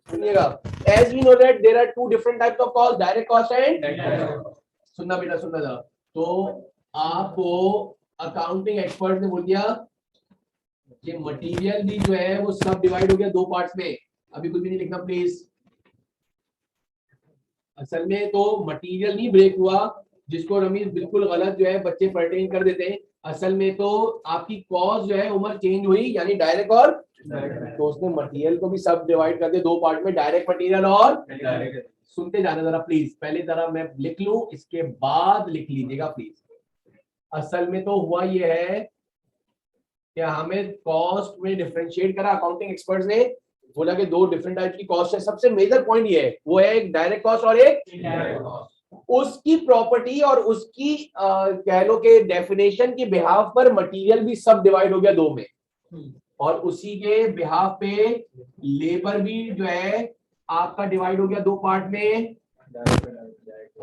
सुनिएगा, as we know that there are two different types of cost, direct cost and सुनना बेटा, सुनना था। तो आपको अकाउंटिंग एक्सपर्ट ने बोल दिया कि मटेरियल भी जो है वो सब डिवाइड हो गया दो पार्ट्स में। अभी कुछ भी नहीं लिखना प्लीज। असल में तो मटेरियल नहीं ब्रेक हुआ, जिसको रमीज बिल्कुल गलत जो है बच्चे पर्टेन कर देते हैं। असल में तो आपकी कॉस्ट जो है उम्र चेंज हुई, यानी डायरेक्ट और तो उसने मटेरियल को भी सब डिवाइड कर दिया दो पार्ट में, डायरेक्ट मटेरियल और सुनते जाना जरा प्लीज, पहले जरा मैं लिख लूं इसके बाद लिख लीजिएगा प्लीज। असल में तो हुआ ये है कि हमें कॉस्ट में डिफरेंशिएट करा, अकाउंटिंग एक्सपर्ट्स ने बोला कि दो डिफरेंट टाइप की कॉस्ट है। सबसे मेजर पॉइंट ये है, वो है एक डायरेक्ट कॉस्ट और एक इनडायरेक्ट कॉस्ट। उसकी प्रॉपर्टी और उसकी कह लो कि डेफिनेशन के बिहाफ पर मटेरियल भी सब डिवाइड हो गया दो में, और उसी के बिहाफ पे लेबर भी जो है आपका डिवाइड हो गया दो पार्ट में,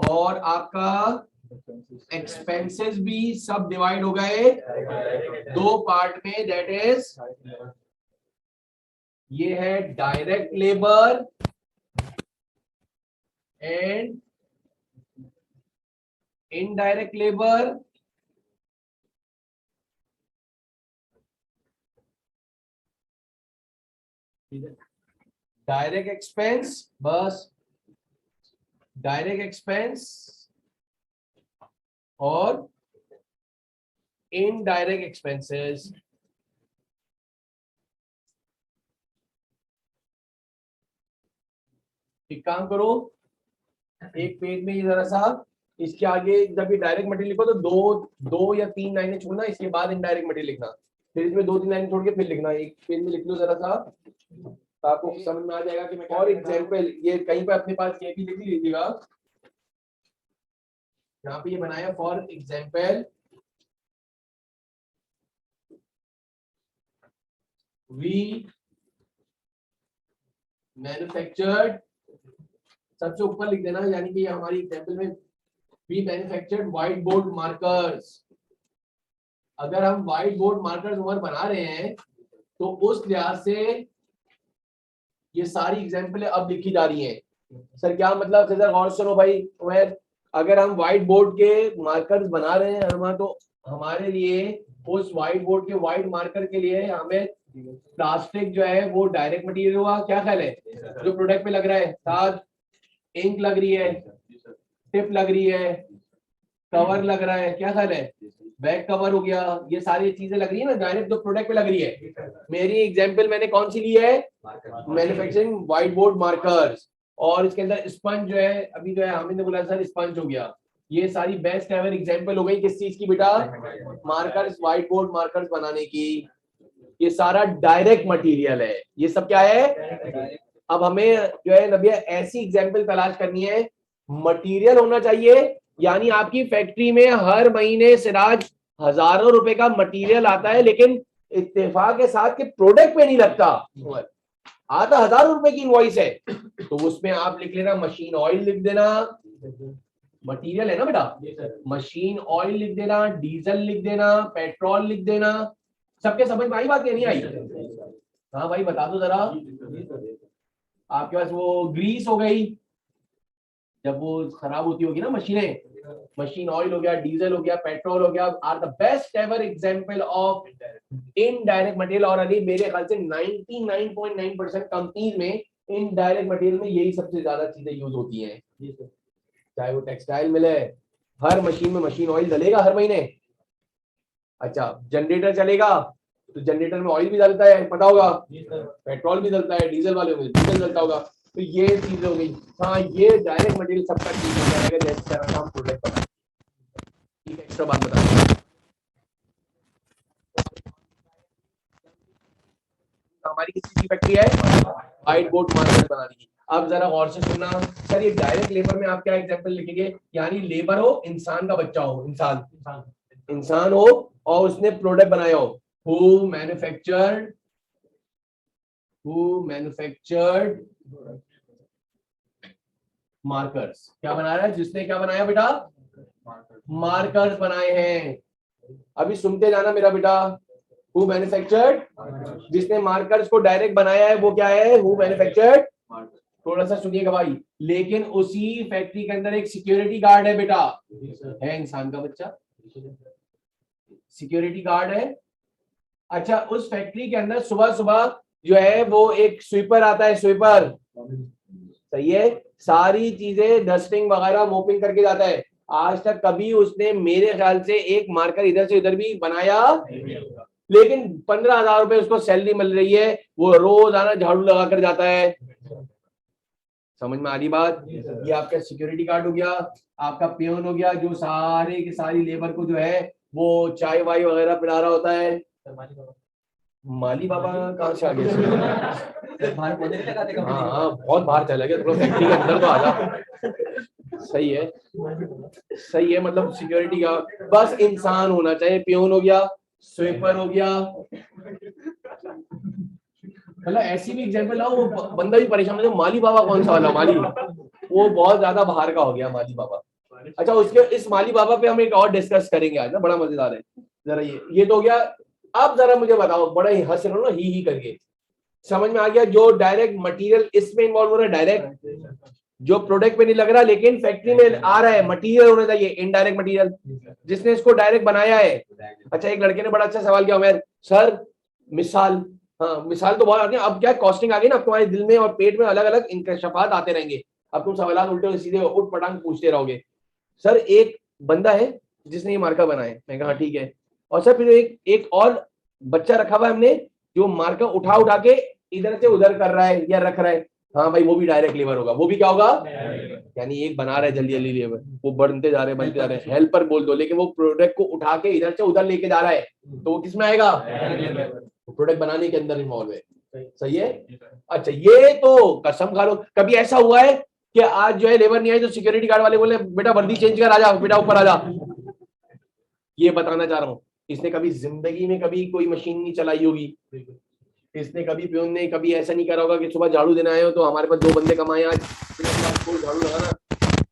और आपका एक्सपेंसेस भी सब डिवाइड हो गए दो पार्ट में। दैट इज, ये है direct labour and indirect labour. Direct expense, बस डायरेक्ट एक्सपेंस और इनडायरेक्ट एक्सपेंसेस। एक काम करो, एक पेज में ये जरा सा इसके आगे जब ये डायरेक्ट मटेरियल लिखो तो दो या तीन लाइनें छोड़ना, इसके बाद इनडायरेक्ट मटेरियल लिखना, फिर इसमें दो तीन लाइनें छोड़ के फिर लिखना। एक पेज में लिख लो जरा सा, तो आपको समझ में आ जाएगा कि मैं। और एग्जांपल ये कहीं पर अपने पास ये भी लिख लीजिएगा, यहाँ पे ये बनाया फॉर एग्जांपल वी मैन्युफैक्चर्ड, सबसे ऊपर लिख देना, यानी कि हमारी एग्जांपल में we manufactured white board markers. अगर हम व्हाइट बोर्ड मार्कर्स उम्र बना रहे हैं तो उस लिहाज से ये सारी एग्जांपल अब लिखी जा रही हैं। सर क्या मतलब, खिजर गौर सुनो भाई उमर, अगर हम व्हाइट बोर्ड के मार्कर्स बना रहे हैं अरमा, तो हमारे लिए उस व्हाइट बोर्ड के व्हाइट मार्कर के लिए हमें प्लास्टिक जो है वो डायरेक्ट मटेरियल हुआ, क्या ख्याल है, जो प्रोडक्ट पे लग रहा है, साथ इंक लग रही है, टिप लग रही है, कवर लग रहा है, क्या ख्याल है, बैक कवर हो गया, ये सारी चीजें लग रही है ना डायरेक्ट जो प्रोडक्ट पे लग रही है। मेरी एग्जांपल मैंने कौन सी ली है, मैन्युफैक्चरिंग व्हाइट बोर्ड मार्कर्स, और इसके अंदर स्पंज जो है, अभी जो है हामिद ने बोला सर स्पंज हो गया। ये सारी बेस्ट एवर एग्जांपल हो गई किस चीज की बेटा, मार्कर्स, व्हाइट बोर्ड मार्कर्स बनाने की। ये सारा डायरेक्ट मटेरियल है, ये सब क्या है। अब हमें जो है नबिया ऐसी एग्जांपल तलाश करनी है, मटेरियल होना चाहिए, यानी आपकी फैक्ट्री में हर महीने सिराज हजारों रुपए का मटेरियल आता है, लेकिन इत्तेफाक के साथ के प्रोडक्ट पे नहीं लगता, आता हजारों रुपए की इनवॉइस है, तो उसमें आप लिख लेना मशीन ऑयल लिख देना, मटेरियल है ना बेटा, मशीन ऑयल लिख देना, डीजल लिख देना, पेट्रोल लिख देना। सबके समझ में आई बात या नहीं आई? हाँ भाई बता दो जरा। आपके पास वो ग्रीस हो गई, जब वो खराब होती होगी ना मशीनें, मशीन ऑयल हो गया, डीजल हो गया, पेट्रोल हो गया, are the best ever example of indirect material. और अभी मेरे ख्याल से 99.9% कंपनीज में इनडायरेक्ट मटेरियल में यही सबसे ज्यादा चीजें यूज होती हैं, चाहे वो टेक्सटाइल मिले, हर मशीन में मशीन ऑयल डलेगा हर महीने। अच्छा जनरेटर चलेगा तो जनरेटर में ऑयल भी डलता है, पता होगा, पेट्रोल भी डलता है, डीजल वाले में डीजल डलता होगा, तो ये चीज हो गई। हाँ ये डायरेक्ट मटेरियल सबका चीज हो जाएगा, जैसे तरह का हम प्रोडक्ट बना। ठीक है, एक्स्ट्रा बात बता, हमारी किसी की फैक्ट्री है व्हाइट बोर्ड मार्कर बनाने की। अब जरा गौर से सुनना सर, ये डायरेक्ट लेबर में आप क्या एग्जांपल लिखेंगे, यानी लेबर हो, इंसान का बच्चा हो, इंसान हो और उसने प्रोडक्ट बनाया हो, हु मैन्युफैक्चर्ड मार्कर्स। क्या बना रहा है, जिसने क्या बनाया बेटा, मार्कर्स बनाए हैं। अभी सुनते जाना मेरा बेटा, हु मैन्युफैक्चर्ड, जिसने मार्कर्स को डायरेक्ट बनाया है वो क्या है, हु मैन्युफैक्चर्ड थोड़ा सा सुनिएगा भाई, लेकिन उसी फैक्ट्री के अंदर एक सिक्योरिटी गार्ड है बेटा, है इंसान का बच्चा, सिक्योरिटी गार्ड है। अच्छा, उस फैक्ट्री के अंदर सुबह सुबह जो है वो एक स्वीपर आता है, स्वीपर, सही है, सारी चीजें डस्टिंग वगैरह मोपिंग करके जाता है। आज तक कभी उसने मेरे ख्याल से एक मार्कर इधर से उधर भी बनाया, लेकिन 15,000 रुपए उसको सैलरी मिल रही है, वो रोज आना झाड़ू लगा कर जाता है। समझ में आ रही बात? ये आपका सिक्योरिटी गार्ड हो गया, आपका पियोन हो गया, जो सारे की सारी लेबर को जो है वो चाय वाय वगैरह पिला रहा होता है। माली बाबा कहाँ से आ गए? हाँ हाँ, बहुत बाहर चला गया, थोड़ा फैक्ट्री के अंदर तो आ जा। सही है, सही है, मतलब सिक्योरिटी का बस इंसान होना चाहिए। पियोन हो गया, स्वीपर हो गया, मतलब ऐसी भी एग्जांपल लाओ वो बंदा भी परेशान हो। माली बाबा कौन सा वाला माली? वो बहुत ज्यादा बाहर का हो गया माली बाबा। अच्छा, उसके इस माली बाबा पे हम एक और डिस्कस करेंगे आज ना, बड़ा मजेदार है। जरा ये तो हो गया। अब जरा मुझे बताओ, बड़ा ही हंस रहे हो ना ही करके, समझ में आ गया? जो डायरेक्ट मटेरियल इसमें इन्वॉल्व हो रहा है, डायरेक्ट जो प्रोडक्ट पे नहीं लग रहा लेकिन फैक्ट्री में आ रहा है, मटेरियल होना चाहिए, इनडायरेक्ट मटेरियल जिसने इसको डायरेक्ट बनाया है। अच्छा, एक लड़के ने बड़ा अच्छा सवाल किया, उमर सर मिसाल, हाँ मिसाल तो बहुत आती है, अब क्या कॉस्टिंग आ गई ना, अब तुम्हारे दिल में और पेट में अलग अलग इंकशाफात आते रहेंगे, अब तुम सवाल उल्टे सीधे उठ पटांग पूछते रहोगे। सर एक बंदा है जिसने ये मार्का बनाया है, मैं कहा ठीक है, और सर फिर एक और बच्चा रखा हुआ है हमने जो मार्का उठा उठा के इधर से उधर कर रहा है या रख रहा है, हाँ भाई वो भी डायरेक्ट लेबर होगा, वो भी क्या होगा, यानी एक बना रहा है जल्दी जल्दी लेबर, वो बनते जा रहे हैं, हेल्पर बोल दो, लेकिन वो प्रोडक्ट को उठा के इधर से उधर लेके जा रहा है, तो वो किसमें आएगा, प्रोडक्ट बनाने के अंदर इन्वॉल्व है। सही है। अच्छा, ये तो कसम खा लो, कभी ऐसा हुआ है कि आज जो है लेबर नहीं आई तो सिक्योरिटी गार्ड वाले बोले बेटा वर्दी चेंज कर, आ जा बेटा ऊपर आ जा? ये बताना चाह रहा हूँ, इसने कभी जिंदगी में कभी कोई मशीन नहीं चलाई होगी, इसने कभी पियोन ने कभी ऐसा नहीं करा होगा कि सुबह झाड़ू देना आए हो तो हमारे पास 2 बंदे कमाए आज, झाड़ू लगाना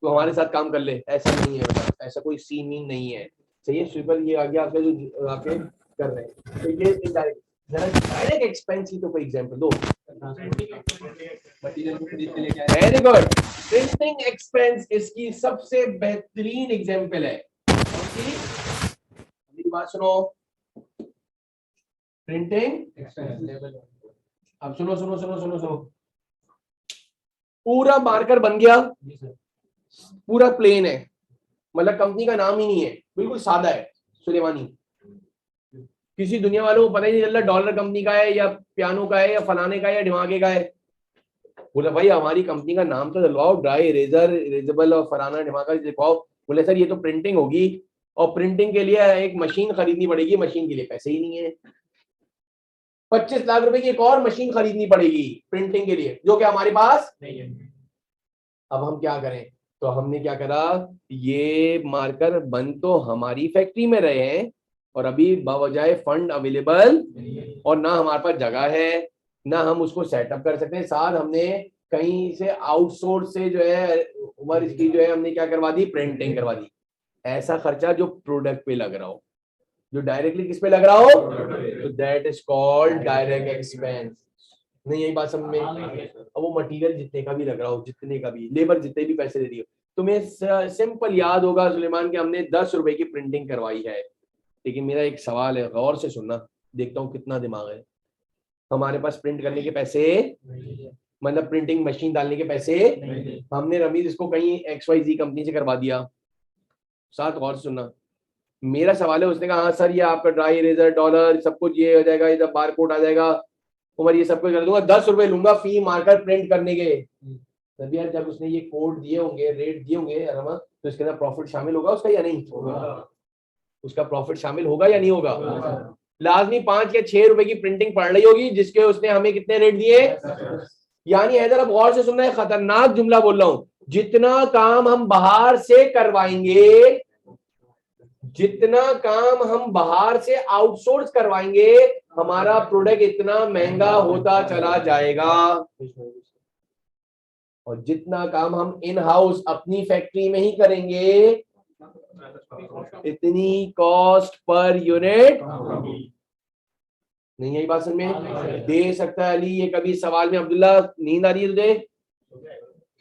तो हमारे साथ काम कर ले, ऐसा नहीं है बेटा, ऐसा कोई सीन ही नहीं है। सही है, स्वीपर ये आ गया आपके जो आपके कर रहे हैं, तो ये इनडायरेक्ट, डायरेक्ट एक्सपेंस की तो कोई एग्जांपल दो। वेरी गुड, प्रिंटिंग एक्सपेंस इसकी सबसे बेहतरीन एग्जांपल है। मेरी बात सुनो, प्रिंटिंग एक्सपेंस। अब सुनो सुनो सुनो सुनो सुनो, पूरा मार्कर बन गया, पूरा प्लेन है, मतलब कंपनी का नाम ही नहीं है, बिल्कुल सादा है, सुलेमानी, किसी दुनिया वालों को पता ही नहीं चल रहा डॉलर कंपनी का है या पियानो का है या फलाने का है या ढिमाके का है। बोले भाई हमारी कंपनी का नाम तो दिलवाओ, ड्राई इरेजर, इरेजेबल और फलाना ढिमाका दिलवाओ। बोले सर ये तो प्रिंटिंग होगी, और प्रिंटिंग के लिए एक मशीन खरीदनी पड़ेगी, मशीन के लिए पैसे ही नहीं है, 25 लाख रुपए की एक और मशीन खरीदनी पड़ेगी प्रिंटिंग के लिए, जो कि हमारे पास नहीं है। अब हम क्या करें? तो हमने क्या करा, ये मार्कर बन तो हमारी फैक्ट्री में रहे हैं और अभी बजाय फंड अवेलेबल, और ना हमारे पास जगह है, ना हम उसको सेटअप कर सकते हैं, साथ हमने कहीं से आउटसोर्स से जो है उमर इसकी जो है हमने क्या करवा दी, प्रिंटिंग करवा दी। ऐसा खर्चा जो प्रोडक्ट पे लग रहा हो, जो डायरेक्टली किस पे लग रहा हो, तो that is called direct expense. नहीं यही बात समझ में? अब वो मटेरियल जितने का भी लग रहा हो, जितने का भी लेबर जितने भी पैसे दे रही हो, तुम्हें सिंपल याद होगा सुलेमान कि हमने 10 रुपए की प्रिंटिंग करवाई है, लेकिन मेरा एक सवाल है, गौर से सुनना, देखता हूँ कितना दिमाग है। हमारे पास प्रिंट करने के पैसे, मतलब प्रिंटिंग मशीन डालने के पैसे, हमने रमीज इसको कहीं XYZ कंपनी से करवा दिया। साथ गौर से सुनना, मेरा सवाल है, उसने कहा हाँ सर ये आपका ड्राई इरेजर डॉलर सब कुछ ये हो जाएगा, इधर बार कोड आ जाएगा, उमर ये सब कुछ कर दूंगा, 10 रुपए लूंगा फी मार्कर प्रिंट करने के। तभी यार जब उसने ये कोड दिए होंगे, रेट दिए होंगे अरमा, तो इसके अंदर प्रॉफिट शामिल होगा उसका या नहीं होगा? उसका प्रॉफिट शामिल होगा या नहीं होगा? लाजमी 5 या 6 रुपए की प्रिंटिंग पड़ रही होगी, जिसके उसने हमें कितने रेट दिए। यानी इधर अब गौर से सुनना है, खतरनाक जुमला बोल रहा हूं, जितना काम हम बाहर से करवाएंगे, जितना काम हम बाहर से आउटसोर्स करवाएंगे, हमारा प्रोडक्ट इतना महंगा होता चला जाएगा, और जितना काम हम इन हाउस अपनी फैक्ट्री में ही करेंगे, इतनी कॉस्ट पर यूनिट नहीं आई बात समझ में? दे सकता है अली, ये कभी सवाल में अब्दुल्ला नींद आ रही है तुझे?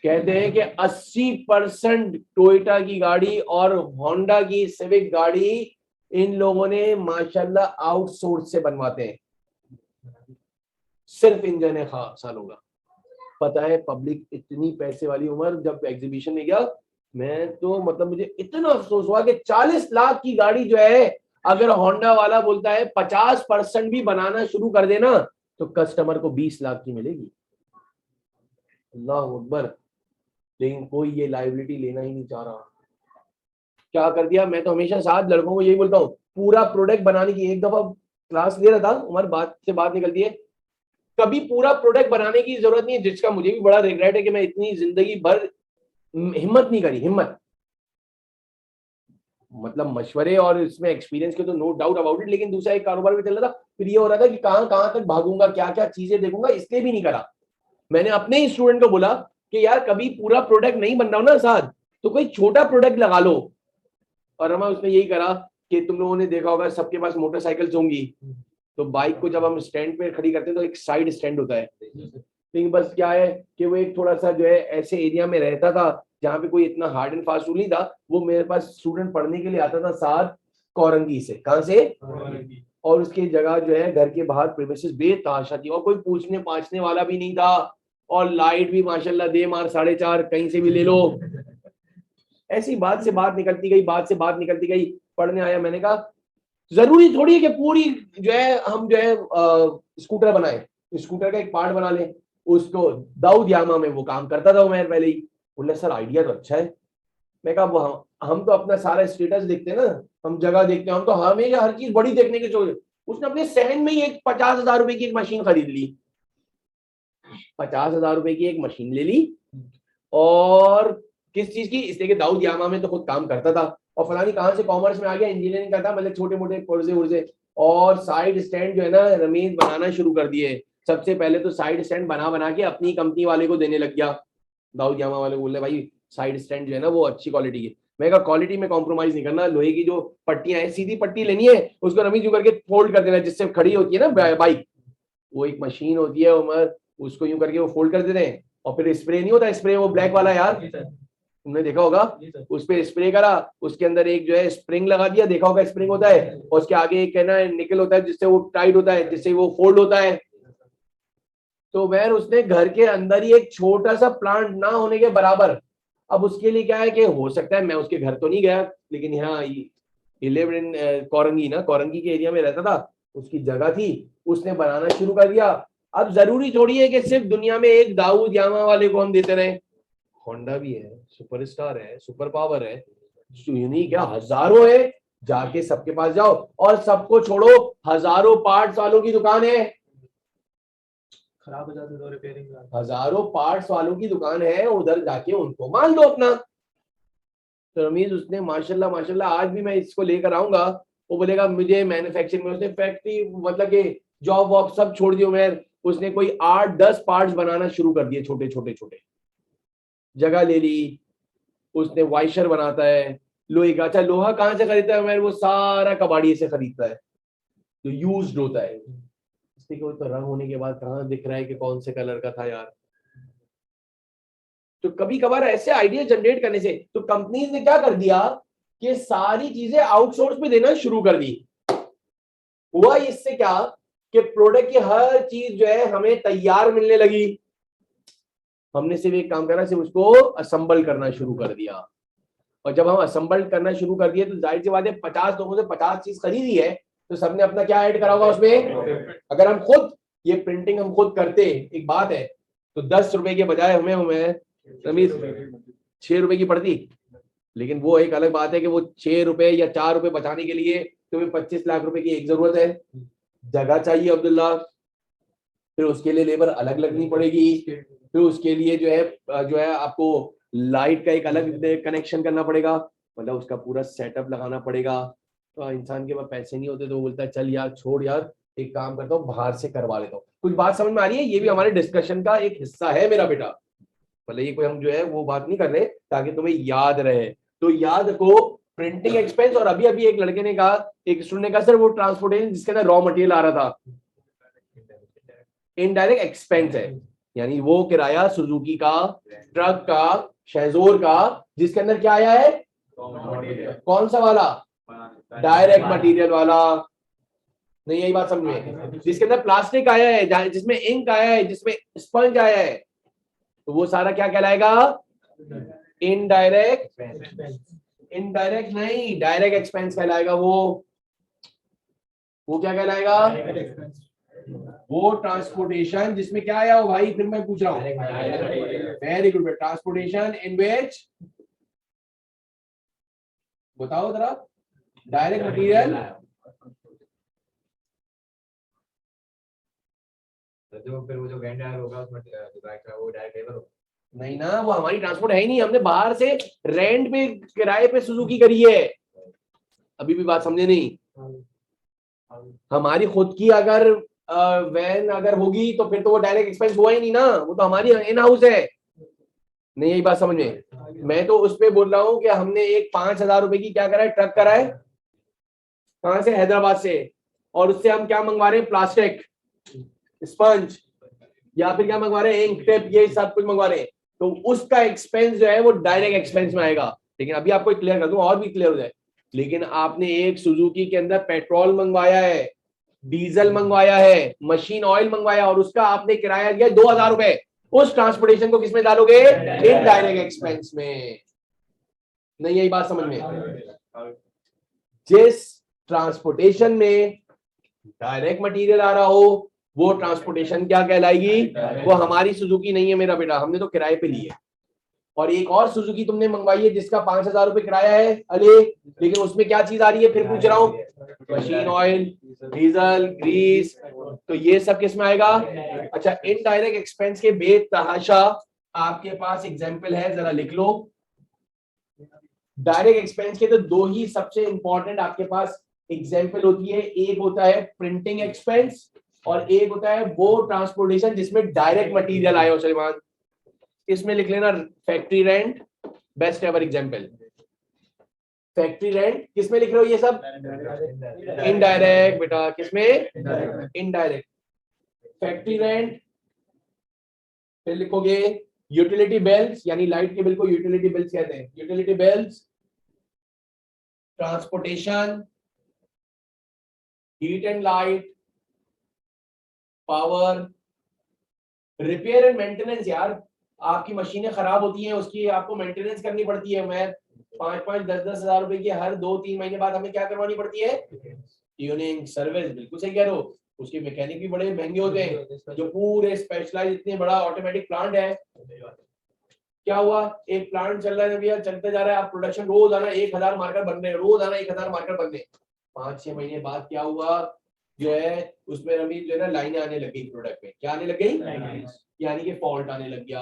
कहते हैं कि 80% टोयोटा की गाड़ी और होंडा की सिविक गाड़ी इन लोगों ने माशाल्लाह आउटसोर्स से बनवाते हैं, सिर्फ इंजन है सालों का। पता है पब्लिक इतनी पैसे वाली, उम्र जब एग्जीबिशन में गया मैं तो मतलब मुझे इतना अफसोस हुआ कि 40 लाख की गाड़ी जो है, अगर होंडा वाला बोलता है 50% भी बनाना शुरू कर देना तो कस्टमर को 20 लाख की मिलेगी। अल्लाह अकबर। लेकिन कोई ये लायबिलिटी लेना ही नहीं चाह रहा। क्या कर दिया, मैं तो हमेशा साथ लड़कों को यही बोलता हूँ, पूरा प्रोडक्ट बनाने की, एक दफा क्लास ले रहा था, उमर बात से बात निकलती है, कभी पूरा प्रोडक्ट बनाने की जरूरत नहीं है, जिसका मुझे भी बड़ा रिग्रेट है कि मैं इतनी जिंदगी भर हिम्मत नहीं करी। हिम्मत मतलब मशवरे और इसमें एक्सपीरियंस के तो नो डाउट अबाउट इट, लेकिन दूसरा एक कारोबार भी चल रहा था, फिर ये हो रहा था कि कहां कहां तक भागूंगा, क्या क्या चीजें देखूंगा, इसलिए भी नहीं करा। मैंने अपने ही स्टूडेंट को बोला कि यार कभी पूरा प्रोडक्ट नहीं बन रहा हो ना साथ, तो कोई छोटा प्रोडक्ट लगा लो। और रमा उसने यही करा कि तुम लोगों ने देखा होगा सबके पास मोटरसाइकिल्स होंगी, तो बाइक को जब हम स्टैंड पे खड़ी करते हैं तो एक साइड स्टैंड होता है, लेकिन बस क्या है कि वो एक थोड़ा सा जो है ऐसे एरिया में रहता था जहाँ पे कोई इतना हार्ड एंड फास्ट रूल नहीं था। वो मेरे पास स्टूडेंट पढ़ने के लिए आता था साथ कोरंगी से। कहाँ से? और उसकी जगह जो है घर के बाहर प्रीमिसेस बेताशा थी और कोई पूछने पाछने वाला भी नहीं था, और लाइट भी माशाल्लाह दे मार 4.5 कहीं से भी ले लो। ऐसी बात से बात निकलती गई, बात से बात निकलती गई, पढ़ने आया। मैंने कहा जरूरी थोड़ी है कि पूरी जो है हम जो है स्कूटर बनाए, स्कूटर का एक पार्ट बना लें। उसको दाऊद यामा में वो काम करता था मैं पहले ही। बोले सर आइडिया तो अच्छा है। मैं कहा हम तो अपना सारा स्टेटस देखते हैं ना, हम जगह देखते हैं, हम तो हमेशा हर चीज बड़ी देखने के सोच। उसने अपने सहन में ही एक 50,000 रुपए की एक मशीन खरीद ली। 50,000 रुपए की एक मशीन ले ली, और किस चीज की? इसलिए कि दाऊद यामा में तो खुद काम करता था, और फलानी कहां से कॉमर्स में आ गया, इंजीनियरिंग करता, मतलब छोटे मोटे पुर्जे उर्जे। और साइड स्टैंड जो है ना रमीज बनाना शुरू कर दिए। सबसे पहले तो साइड स्टैंड बना बना के अपनी कंपनी वाले को देने लग गया। दाऊद यामा वाले बोले भाई साइड स्टैंड जो है ना वो अच्छी क्वालिटी की। मैं कहा क्वालिटी में कॉम्प्रोमाइज नहीं करना, लोहे की जो पट्टियां हैं सीधी पट्टी लेनी है, उसको रमीज यूं करके फोल्ड कर देना, जिससे खड़ी होती है ना बाइक। वो एक मशीन होती है उमर, उसको यूं करके वो फोल्ड कर देते हैं, और फिर स्प्रे नहीं होता स्प्रे, वो ब्लैक वाला यार, तुमने देखा होगा, उस पर स्प्रे करा, उसके अंदर एक जो है स्प्रिंग लगा दिया, देखा होगा स्प्रिंग होता है, और उसके आगे एक कहना है निकल होता है जिससे वो टाइट होता है, जिससे वो फोल्ड होता है। तो वह उसने घर के अंदर ही एक छोटा सा प्लांट ना होने के बराबर। अब उसके लिए क्या है कि हो सकता है, मैं उसके घर तो नहीं गया, लेकिन यहाँ इन कोरंगी ना, कोरंगी के एरिया में रहता था, उसकी जगह थी, उसने बनाना शुरू कर दिया। अब जरूरी थोड़ी है कि सिर्फ दुनिया में एक दाऊद यामा वाले को हम देते रहे। होंडा भी है, सुपरस्टार है, सुपर पावर है, यूनिक क्या हजारों है, जाके सबके पास जाओ। और सबको छोड़ो, हजारों पार्ट्स वालों की दुकान है, खराब हो जाते तो रिपेयरिंग, हजारों पार्ट्स वालों की दुकान है, उधर जाके उनको मान दो अपना। तो रमीज उसने माशाल्लाह माशाल्लाह, आज भी मैं इसको लेकर आऊंगा, वो बोलेगा मुझे मैन्युफैक्चरिंग में, उसने फैक्ट्री मतलब कि जॉब वॉब सब छोड़ दी उमेर, उसने कोई 8-10 पार्ट्स बनाना शुरू कर दिए, छोटे छोटे छोटे, जगह ले ली। उसने वाइशर बनाता है लोहे का। अच्छा लोहा कहाँ से खरीदता है उमेर? वो सारा कबाड़ी से खरीदता है जो यूज्ड होता है। इसलिए वो तो रंग होने के बाद कहाँ दिख रहा है कि कौन से कलर का था यार। तो कभी कभार ऐसे आइडिया जनरेट करने से तो कंपनीज ने क्या कर दिया कि सारी चीजें आउटसोर्स पे देना शुरू कर दी। हुआ इससे क्या कि प्रोडक्ट की हर चीज जो है हमें तैयार मिलने लगी, हमने सिर्फ एक काम करना, सिर्फ उसको असेंबल करना शुरू कर दिया। और जब हम असेंबल करना शुरू कर दिए तो जाहिर सी बात है 50 लोगों से 50 चीज खरीदी है, तो सबने अपना क्या ऐड करा होगा उसमें। अगर हम खुद ये प्रिंटिंग हम खुद करते एक बात है, तो 10 रुपए के बजाय हमें 6 रुपए की पड़ती। लेकिन वो एक अलग बात है कि वो 6 रुपए या 4 रुपए बचाने के लिए तुम्हें 25 लाख रुपए की एक जरूरत है, जगह चाहिए अब्दुल्ला, फिर उसके लिए लेबर अलग लगनी पड़ेगी, फिर उसके लिए जो है आपको लाइट का एक अलग कनेक्शन करना पड़ेगा, मतलब उसका पूरा सेटअप लगाना पड़ेगा। तो इंसान के पास पैसे नहीं होते तो बोलता है चल यार छोड़ यार, एक काम करता हूँ बाहर से करवा लेता हूँ। कुछ बात समझ में आ रही है? ये भी हमारे डिस्कशन का एक हिस्सा है मेरा बेटा, मतलब ये कोई हम जो है वो बात नहीं कर रहे, ताकि तुम्हें याद रहे। तो याद रखो प्रिंटिंग एक्सपेंस। और अभी अभी एक लड़के ने कहा, एक स्टूडेंट ने कहा सर वो ट्रांसपोर्टेशन जिसके अंदर रॉ मटेरियल आ रहा था, इनडायरेक्ट एक्सपेंस है, यानी वो किराया सुजुकी का, ट्रक का, शेजोर का, जिसके अंदर क्या आया है, कौन सा वाला, डायरेक्ट मटेरियल वाला, नहीं यही बात समझ में, जिसके अंदर प्लास्टिक आया है, जिसमें इंक आया है, जिसमें स्पंज आया है, तो वो सारा क्या कहलाएगा, इनडायरेक्ट, इनडायरेक्ट नहीं डायरेक्ट एक्सपेंस कहलाएगा। वो क्या कहलाएगा, वो ट्रांसपोर्टेशन जिसमें क्या आया हो भाई, फिर मैं पूछ रहा हूँ, वेरी गुड, ट्रांसपोर्टेशन इन विच, बताओ जरा, डायरेक्ट मटेरियल, जो फिर वो जो वेंडर होगा उसमें वो डायरेक्ट लेबर होगा, नहीं ना, वो हमारी ट्रांसपोर्ट है ही नहीं, हमने बाहर से रेंट पे, किराए पे सुजुकी करी है, अभी भी बात समझे नहीं, हमारी खुद की अगर वैन अगर होगी तो फिर तो वो डायरेक्ट एक्सपेंस हुआ ही नहीं ना, वो तो हमारी इन हाउस है, नहीं यही बात समझ में, मैं तो उस पे बोल रहा हूँ कि हमने एक 5,000 रुपए की क्या करा है, ट्रक करा है, कहां से, हैदराबाद से, और उससे हम क्या मंगवा रहे हैं, प्लास्टिक, स्पंज, या फिर क्या मंगवा रहे हैं, इंक, टेप, ये सब कुछ मंगवा रहे हैं, तो उसका एक्सपेंस जो है वो डायरेक्ट एक्सपेंस में आएगा। लेकिन अभी आपको क्लियर कर दूं और भी क्लियर हो जाए, लेकिन आपने एक सुजुकी के अंदर पेट्रोल मंगवाया है, डीजल मंगवाया है, मशीन ऑयल मंगवाया, और उसका आपने किराया दिया 2,000 रुपए, उस ट्रांसपोर्टेशन को किसमें डालोगे, इनडायरेक्ट एक्सपेंस में, नहीं यही बात समझ में, जिस ट्रांसपोर्टेशन में डायरेक्ट मटेरियल आ रहा हो वो ट्रांसपोर्टेशन क्या कहलाएगी, वो हमारी सुजुकी नहीं है मेरा बेटा, हमने तो किराए पे ली है। और एक और सुजुकी तुमने मंगवाई है जिसका 5,000 रुपए किराया है अले, लेकिन उसमें क्या चीज आ रही है, फिर पूछ रहा हूँ, मशीन ऑयल, डीजल, ग्रीस, तो ये सब किस में आएगा। अच्छा, इनडायरेक्ट एक्सपेंस के बेतहाशा आपके पास एग्जाम्पल है, जरा लिख लो। डायरेक्ट एक्सपेंस के तो दो ही सबसे इंपॉर्टेंट आपके पास एग्जाम्पल होती है, एक होता है प्रिंटिंग एक्सपेंस और एक होता है वो ट्रांसपोर्टेशन जिसमें डायरेक्ट मटेरियल आया हो। सलमान, इसमें लिख लेना factory rent, best ever example. Factory rent किसमें लिख रहे हो ये सब, इनडायरेक्ट बेटा, किसमें, इनडायरेक्ट। फैक्ट्री रेंट, फिर लिखोगे यूटिलिटी बिल्स, यानी लाइट के बिल को यूटिलिटी बिल्स कहते हैं, utility bills, transportation, heat and light, power, repair and maintenance. यार आपकी मशीनें खराब होती हैं, उसकी आपको मेंटेनेंस करनी पड़ती है, मैं 5-5, 10-10 हजार रुपए की हर 2-3 महीने बाद हमें क्या करवानी पड़ती है, ट्यूनिंग सर्विस। बिल्कुल सही कह रहे हो, उसके मैकेनिक भी बड़े महंगे होते हैं, जो पूरे स्पेशलाइज, इतने बड़ा ऑटोमेटिक प्लांट है। क्या हुआ, एक प्लांट चल रहा है भैया, चलते जा रहा है, आप प्रोडक्शन रोज आना 1,000 मार्कर बन रहे हैं, रोज आना 1,000 मार्कर बन रहे हैं। 5-6 महीने बाद क्या हुआ, जो है उसमें अभी जो है ना लाइनें आने लग गई प्रोडक्ट में, क्या आने लग गई, यानी कि फॉल्ट आने लग गया,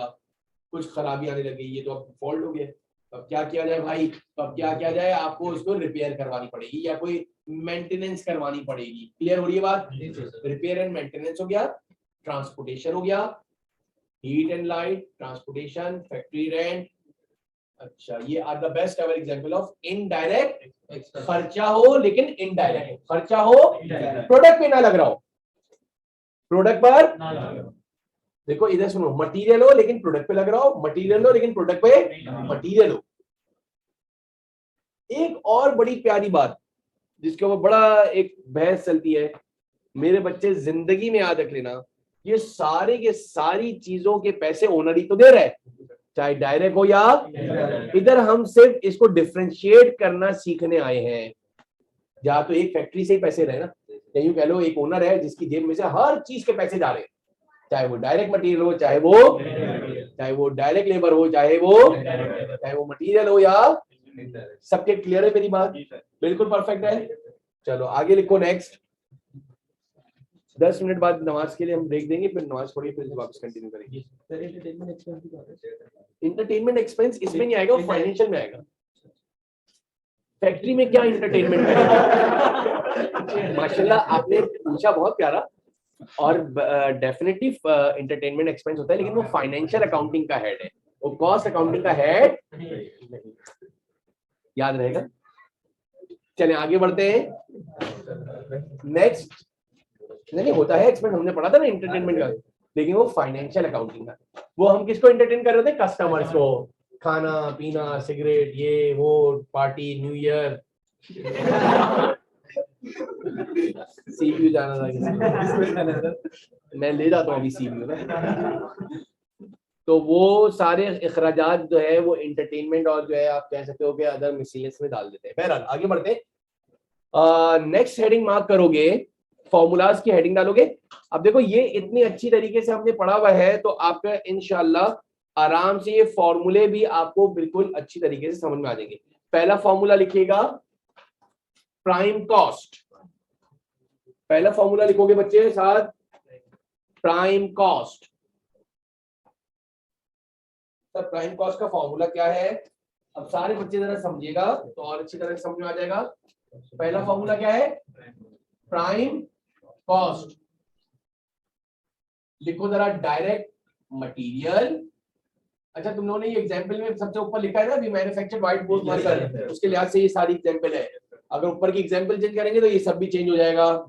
कुछ खराबी आने लगी, ये तो अब फॉल्ट हो गया। अब क्या किया जाए भाई, तो अब क्या किया जाए, आपको उसको रिपेयर करवानी पड़ेगी या कोई मेंटेनेंस करवानी पड़ेगी। क्लियर हो रही है बात, रिपेयर एंड मेंटेनेंस हो गया, ट्रांसपोर्टेशन हो गया, heat and light, transportation, factory rent. अच्छा, ये are the best ever example of indirect. खर्चा हो लेकिन इनडायरेक्ट, खर्चा हो प्रोडक्ट पे ना लग रहा हो, प्रोडक्ट पर ना लग रहा हो। देखो इधर सुनो, मटेरियल हो लेकिन प्रोडक्ट पे लग रहा हो, मटेरियल हो लेकिन प्रोडक्ट पे मटेरियल हो। एक और बड़ी प्यारी बात जिसके ऊपर बड़ा एक बहस चलती है, मेरे बच्चे जिंदगी में याद रख लेना, ये सारे के सारी चीजों के पैसे ओनर ही तो दे रहा है, चाहे डायरेक्ट हो या इधर, हम सिर्फ इसको डिफरेंशिएट करना सीखने आए हैं। या तो एक फैक्ट्री से ही पैसे रहे ना, या यूं कह लो एक ओनर है जिसकी जेब में से हर चीज के पैसे जा रहे हैं, चाहे वो डायरेक्ट मटेरियल हो, चाहे वो डायरेक्ट लेबर हो, चाहे वो मटेरियल हो या सबके। क्लियर है मेरी बात, बिल्कुल परफेक्ट है। चलो आगे लिखो नेक्स्ट। 10 मिनट बाद नमाज के लिए हम ब्रेक देंगे, फिर नमाज पढ़ी फिर वापस कंटिन्यू करेंगे। इंटरटेनमेंट एक्सपेंस इसमें नहीं आएगा, फाइनेंशियल में आएगा। फैक्ट्री में क्या इंटरटेनमेंट है, माशाल्लाह आपने पूछा, बहुत प्यारा। और डेफिनेटली इंटरटेनमेंट एक्सपेंस होता है, लेकिन वो फाइनेंशियल अकाउंटिंग का हेड है, वो कॉस्ट अकाउंटिंग का हेड, याद रहेगा। चलें आगे बढ़ते हैं। नेक्स्ट नहीं होता है एक्सपेंस, हमने पढ़ा था ना एंटरटेनमेंट का, लेकिन वो फाइनेंशियल अकाउंटिंग का। वो हम किसको एंटरटेन कर रहे थे? कस्टमर्स को, खाना पीना, सिगरेट, ये वो, पार्टी, न्यू ईयर। सीपीयू जाना था किसी, मैं ले जाता हूँ अभी सीपीयू ना। तो वो सारे अखराजात जो है वो एंटरटेनमेंट और जो है आप कह सकते हो कि अदर मिसलेनियस में डाल देते हैं। बहरहाल आगे बढ़ते हैं। नेक्स्ट हेडिंग मार्क करोगे, फॉर्मूलाज की हेडिंग डालोगे। अब देखो ये इतनी अच्छी तरीके से हमने पढ़ा हुआ है तो आपका इंशाल्लाह आराम से ये फॉर्मूले भी आपको बिल्कुल अच्छी तरीके से समझ में आ जाएंगे। पहला फॉर्मूला लिखिएगा प्राइम कॉस्ट। पहला फॉर्मूला लिखोगे बच्चे साथ, prime cost. Sir prime cost का फॉर्मूला क्या है? अब सारे बच्चे जरा समझिएगा तो और अच्छी तरह से समझ में आ जाएगा। पहला फॉर्मूला क्या है? Prime cost. लिखो जरा, डायरेक्ट मटेरियल। अच्छा तुम लोगों ने ये एग्जांपल में सबसे ऊपर लिखा है ना, we manufactured white board marker, उसके लिहाज से ये सारी एग्जांपल है। अगर ऊपर की एग्जांपल चेंज करेंगे तो ये सब भी चेंज हो जाएगा।